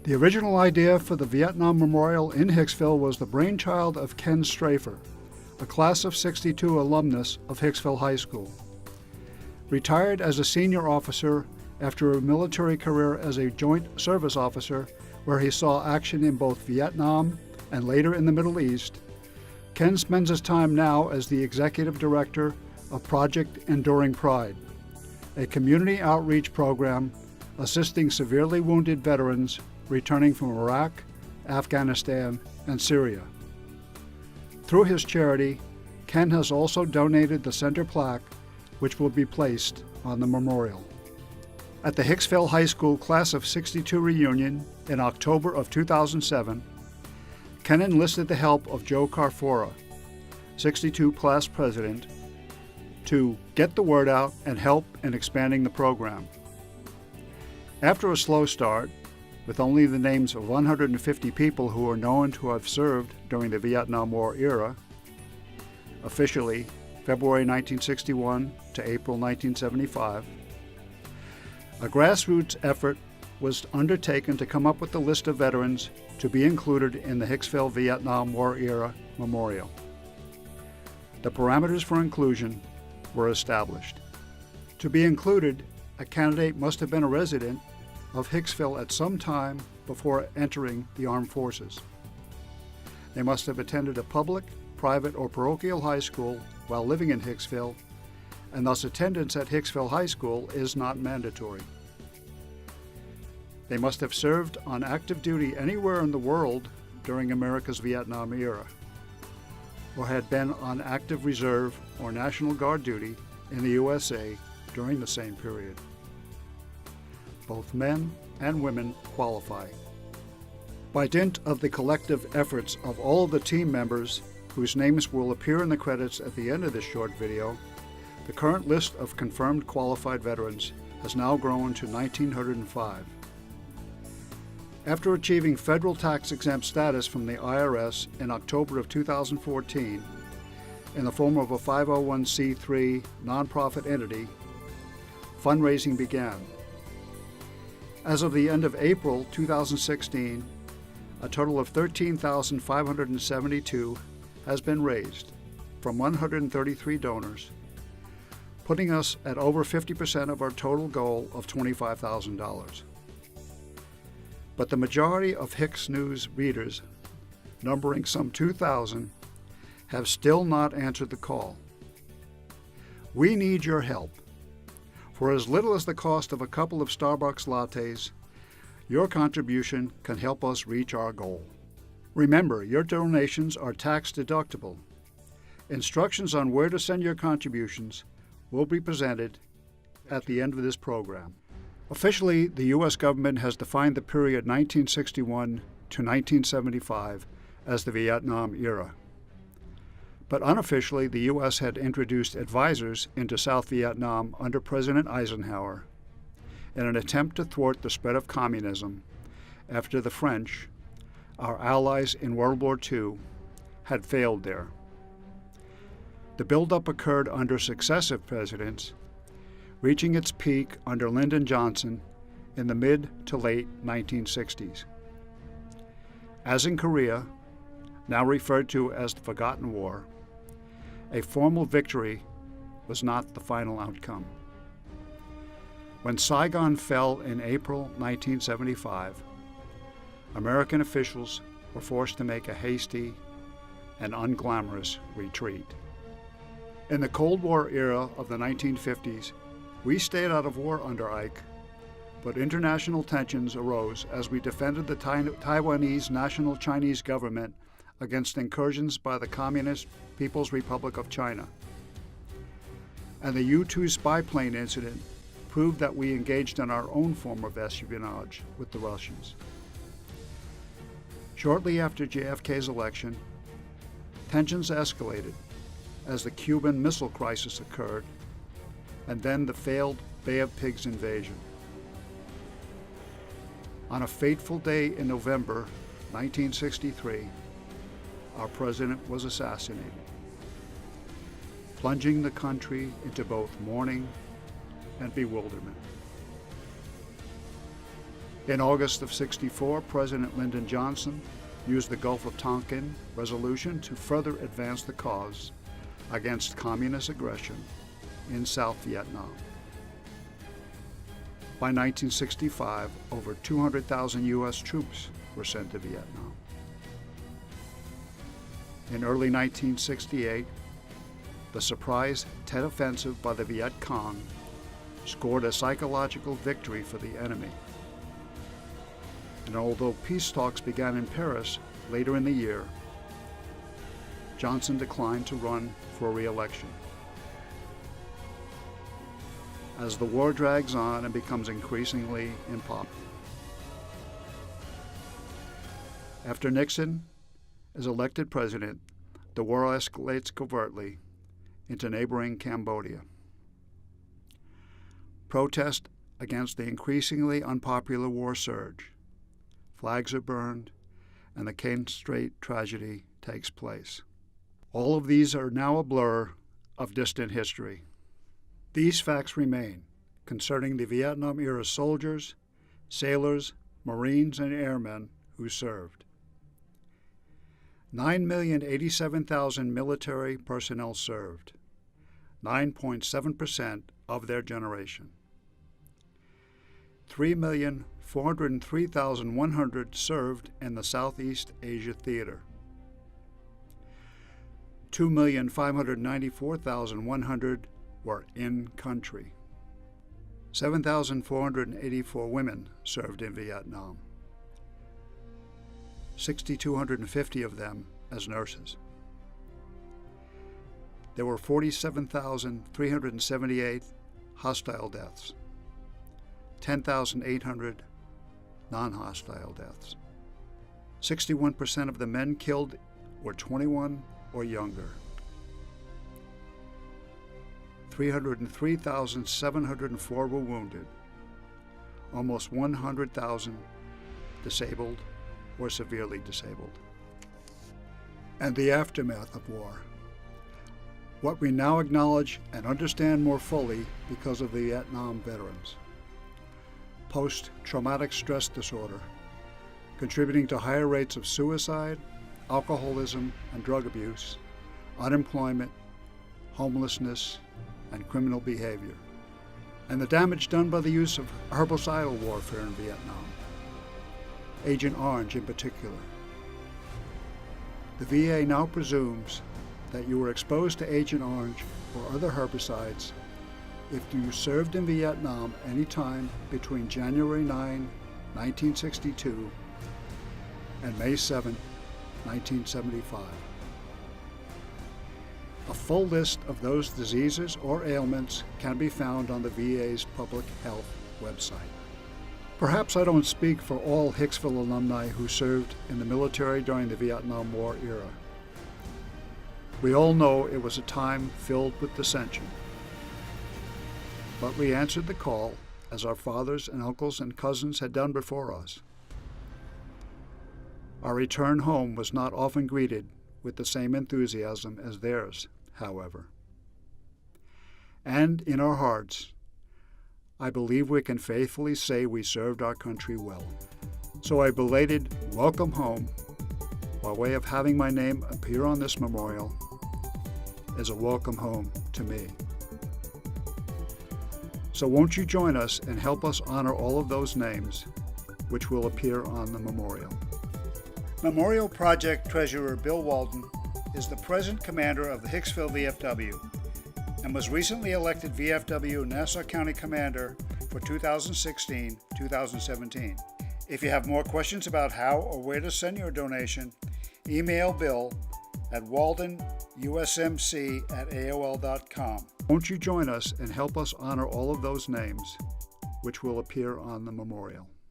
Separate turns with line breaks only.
The original idea for the Vietnam Memorial in Hicksville was the brainchild of Ken Strafer, a class of '62 alumnus of Hicksville High School. Retired as a senior officer after a military career as a joint service officer where he saw action in both Vietnam and later in the Middle East, Ken spends his time now as the executive director of Project Enduring Pride, a community outreach program assisting severely wounded veterans returning from Iraq, Afghanistan, and Syria. Through his charity, Ken has also donated the center plaque, which will be placed on the memorial. At the Hicksville High School Class of '62 reunion in October of 2007, Ken enlisted the help of Joe Carfora, '62 class president, to get the word out and help in expanding the program. After a slow start, with only the names of 150 people who are known to have served during the Vietnam War era, officially February 1961 to April 1975, a grassroots effort was undertaken to come up with a list of veterans to be included in the Hicksville Vietnam War era memorial. The parameters for inclusion were established. To be included, a candidate must have been a resident of Hicksville at some time before entering the armed forces. They must have attended a public, private, or parochial high school while living in Hicksville, and thus attendance at Hicksville High School is not mandatory. They must have served on active duty anywhere in the world during America's Vietnam era, or had been on active reserve or National Guard duty in the USA during the same period. Both men and women qualify. By dint of the collective efforts of all of the team members, whose names will appear in the credits at the end of this short video, the current list of confirmed qualified veterans has now grown to 1,905. After achieving federal tax-exempt status from the IRS in October of 2014, in the form of a 501c3 nonprofit entity, fundraising began. As of the end of April 2016, a total of $13,572 has been raised from 133 donors, putting us at over 50% of our total goal of $25,000. But the majority of Hicks News readers, numbering some 2,000, have still not answered the call. We need your help. For as little as the cost of a couple of Starbucks lattes, your contribution can help us reach our goal. Remember, your donations are tax deductible. Instructions on where to send your contributions will be presented at the end of this program. Officially, the U.S. government has defined the period 1961 to 1975 as the Vietnam era. But unofficially, the U.S. had introduced advisors into South Vietnam under President Eisenhower in an attempt to thwart the spread of communism after the French, our allies in World War II, had failed there. The buildup occurred under successive presidents, reaching its peak under Lyndon Johnson in the mid to late 1960s. As in Korea, now referred to as the Forgotten War, a formal victory was not the final outcome. When Saigon fell in April 1975, American officials were forced to make a hasty and unglamorous retreat. In the Cold War era of the 1950s, we stayed out of war under Ike, but international tensions arose as we defended the Taiwanese National Chinese government against incursions by the Communist People's Republic of China. And the U-2 spy plane incident proved that we engaged in our own form of espionage with the Russians. Shortly after JFK's election, tensions escalated as the Cuban Missile Crisis occurred, and then the failed Bay of Pigs invasion. On a fateful day in November 1963, our president was assassinated, plunging the country into both mourning and bewilderment. In August of '64, President Lyndon Johnson used the Gulf of Tonkin resolution to further advance the cause against communist aggression in South Vietnam. By 1965, over 200,000 U.S. troops were sent to Vietnam. In early 1968, the surprise Tet Offensive by the Viet Cong scored a psychological victory for the enemy. And although peace talks began in Paris later in the year, Johnson declined to run for re-election. As the war drags on and becomes increasingly unpopular. After Nixon is elected president, the war escalates covertly into neighboring Cambodia. Protest against the increasingly unpopular war surge. Flags are burned, and the Kane Strait tragedy takes place. All of these are now a blur of distant history. These facts remain concerning the Vietnam-era soldiers, sailors, Marines, and airmen who served. 9,087,000 military personnel served, 9.7% of their generation. 3,403,100 served in the Southeast Asia Theater. 2,594,100 were in country. 7,484 women served in Vietnam. 6,250 of them as nurses. There were 47,378 hostile deaths, 10,800 non-hostile deaths. 61% of the men killed were 21 or younger. 303,704 were wounded, almost 100,000 disabled or severely disabled. And the aftermath of war. What we now acknowledge and understand more fully because of the Vietnam veterans. Post-traumatic stress disorder, contributing to higher rates of suicide, alcoholism and drug abuse, unemployment, homelessness, and criminal behavior, and the damage done by the use of herbicidal warfare in Vietnam, Agent Orange in particular. The VA now presumes that you were exposed to Agent Orange or other herbicides if you served in Vietnam any time between January 9, 1962 and May 7, 1975. A full list of those diseases or ailments can be found on the VA's public health website. Perhaps I don't speak for all Hicksville alumni who served in the military during the Vietnam War era. We all know it was a time filled with dissension. But we answered the call, as our fathers and uncles and cousins had done before us. Our return home was not often greeted with the same enthusiasm as theirs, however. And in our hearts, I believe we can faithfully say we served our country well. So a belated welcome home, by way of having my name appear on this memorial, is a welcome home to me. So won't you join us and help us honor all of those names, which will appear on the memorial. Memorial Project Treasurer Bill Walden is the present commander of the Hicksville VFW and was recently elected VFW Nassau County Commander for 2016-2017. If you have more questions about how or where to send your donation, email Bill at waldenusmc@aol.com. Won't you join us and help us honor all of those names, which will appear on the memorial.